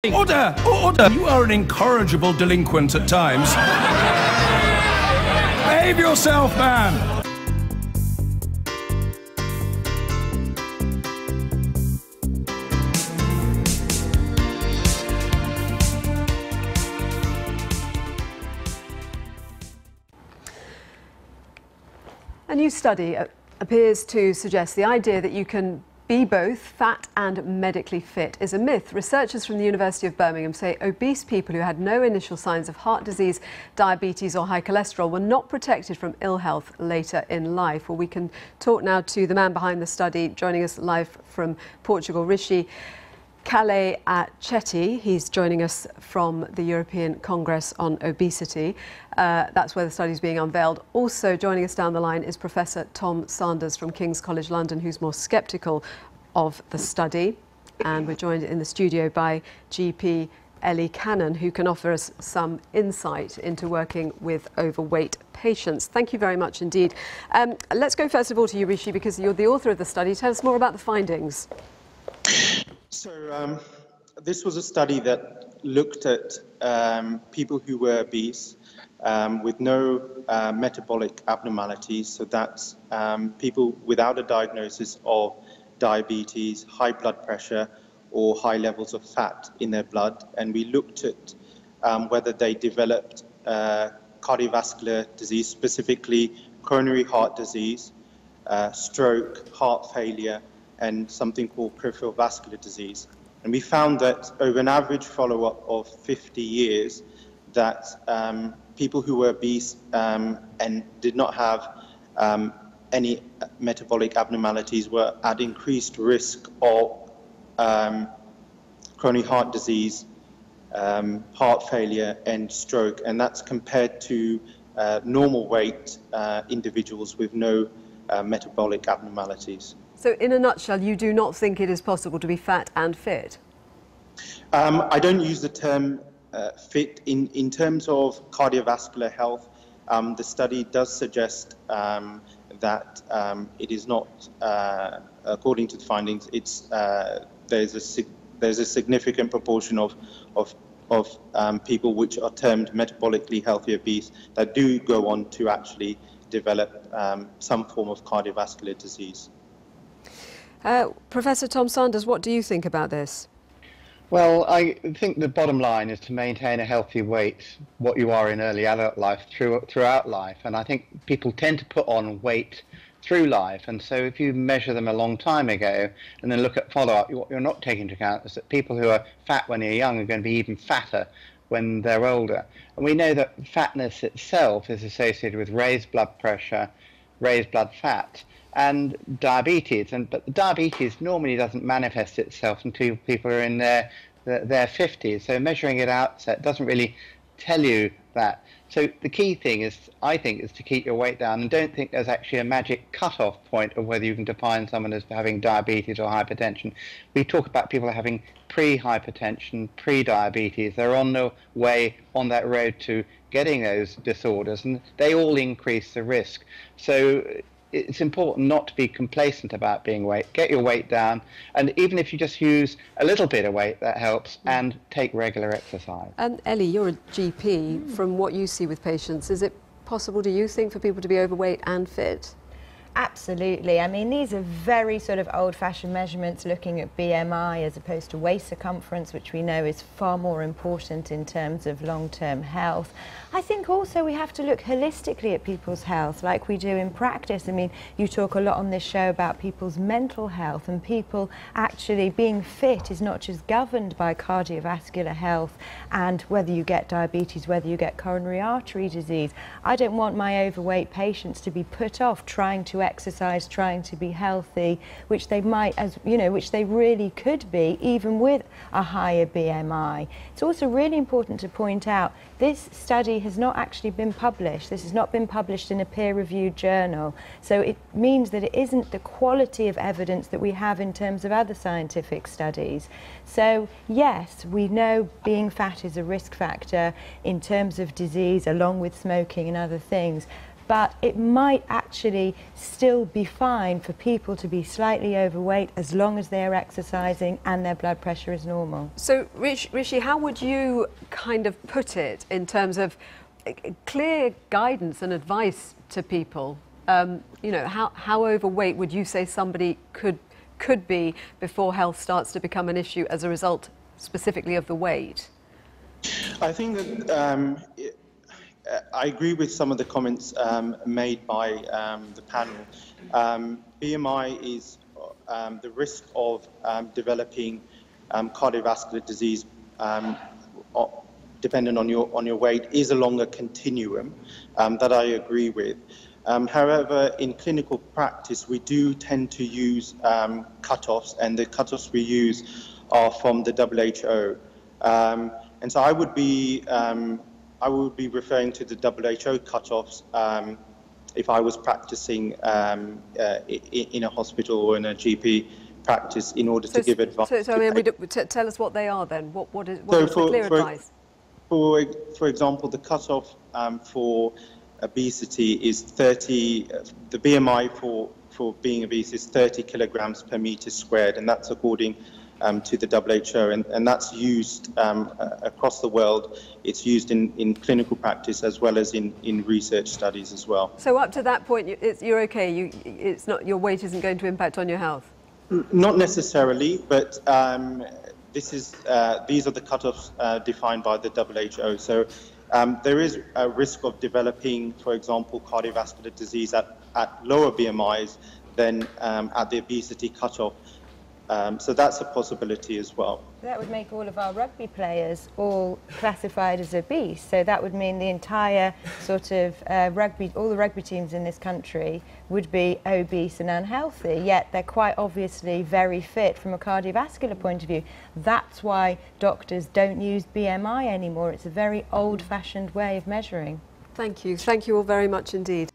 Order! Order! You are an incorrigible delinquent at times. Behave yourself, man! A new study appears to suggest the idea that you can be both fat and medically fit is a myth. Researchers from the University of Birmingham say obese people who had no initial signs of heart disease, diabetes or high cholesterol were not protected from ill health later in life. Well, we can talk now to the man behind the study, joining us live from Portugal, Rishi Chetty. He's joining us from the European Congress on Obesity. That's where the study is being unveiled. Also joining us down the line is Professor Tom Sanders from King's College London, who's more sceptical of the study. And we're joined in the studio by GP Ellie Cannon, who can offer us some insight into working with overweight patients. Thank you very much indeed. Let's go first of all to you, Rishi, because you're the author of the study. Tell us more about the findings. So this was a study that looked at people who were obese with no metabolic abnormalities. So that's people without a diagnosis of diabetes, high blood pressure, or high levels of fat in their blood. And we looked at whether they developed cardiovascular disease, specifically coronary heart disease, stroke, heart failure, and something called peripheral vascular disease. And we found that over an average follow-up of 50 years, that people who were obese and did not have any metabolic abnormalities were at increased risk of coronary heart disease, heart failure, and stroke. And that's compared to normal weight individuals with no metabolic abnormalities. So in a nutshell, you do not think it is possible to be fat and fit? I don't use the term fit. In terms of cardiovascular health, the study does suggest that it is not, according to the findings, it's, there's a significant proportion of people which are termed metabolically healthy obese that do go on to actually develop some form of cardiovascular disease. Professor Tom Sanders, what do you think about this? Well, I think the bottom line is to maintain a healthy weight, what you are in early adult life, throughout life. And I think people tend to put on weight through life. And so if you measure them a long time ago and then look at follow-up, what you're not taking into account is that people who are fat when they're young are going to be even fatter when they're older. And we know that fatness itself is associated with raised blood pressure, raised blood fat, and diabetes. But the diabetes normally doesn't manifest itself until people are in their 50s. So measuring it out, so it doesn't really tell you that. So the key thing is, I think, is to keep your weight down, and don't think there's actually a magic cut-off point of whether you can define someone as having diabetes or hypertension. We talk about people having pre-hypertension, pre-diabetes. They're on the way, on that road to getting those disorders, and they all increase the risk. So it's important not to be complacent about being weight. Get your weight down, and even if you just use a little bit of weight, that helps, and take regular exercise. And Ellie, you're a GP. From what you see with patients, is it possible, do you think, for people to be overweight and fit? Absolutely. I mean, these are very sort of old-fashioned measurements looking at BMI as opposed to waist circumference, which we know is far more important in terms of long-term health. I think also we have to look holistically at people's health like we do in practice. I mean, you talk a lot on this show about people's mental health, and people actually being fit is not just governed by cardiovascular health and whether you get diabetes, whether you get coronary artery disease. I don't want my overweight patients to be put off trying to exercise, trying to be healthy, which they might, as you know, which they really could be even with a higher BMI. It's also really important to point out this study has not actually been published. This has not been published in a peer-reviewed journal. So it means that it isn't the quality of evidence that we have in terms of other scientific studies. So yes, we know being fat is a risk factor in terms of disease, along with smoking and other things. but it might actually still be fine for people to be slightly overweight as long as they're exercising and their blood pressure is normal. So, Rishi, how would you kind of put it in terms of clear guidance and advice to people? You know, how overweight would you say somebody could be before health starts to become an issue as a result specifically of the weight? I think that I agree with some of the comments made by the panel. BMI is the risk of developing cardiovascular disease, dependent on your weight, is along a continuum that I agree with. However, in clinical practice, we do tend to use cutoffs, and the cutoffs we use are from the WHO. And so I would be referring to the WHO cutoffs if I was practicing in a hospital or in a GP practice in order to give advice. So I mean, tell us what they are then. What is the clear advice? For example, the cutoff for obesity is 30. The BMI for being obese is 30 kilograms per meter squared, and that's according to the WHO, and that's used across the world. It's used in clinical practice as well as in research studies as well. So up to that point, you're okay. It's not, your weight isn't going to impact on your health. Not necessarily, but these are the cutoffs defined by the WHO. So there is a risk of developing, for example, cardiovascular disease at lower BMIs than at the obesity cutoff. So that's a possibility as well. That would make all of our rugby players all classified as obese. So that would mean the entire sort of all the rugby teams in this country would be obese and unhealthy, yet they're quite obviously very fit from a cardiovascular point of view. That's why doctors don't use BMI anymore. It's a very old-fashioned way of measuring. Thank you. Thank you all very much indeed.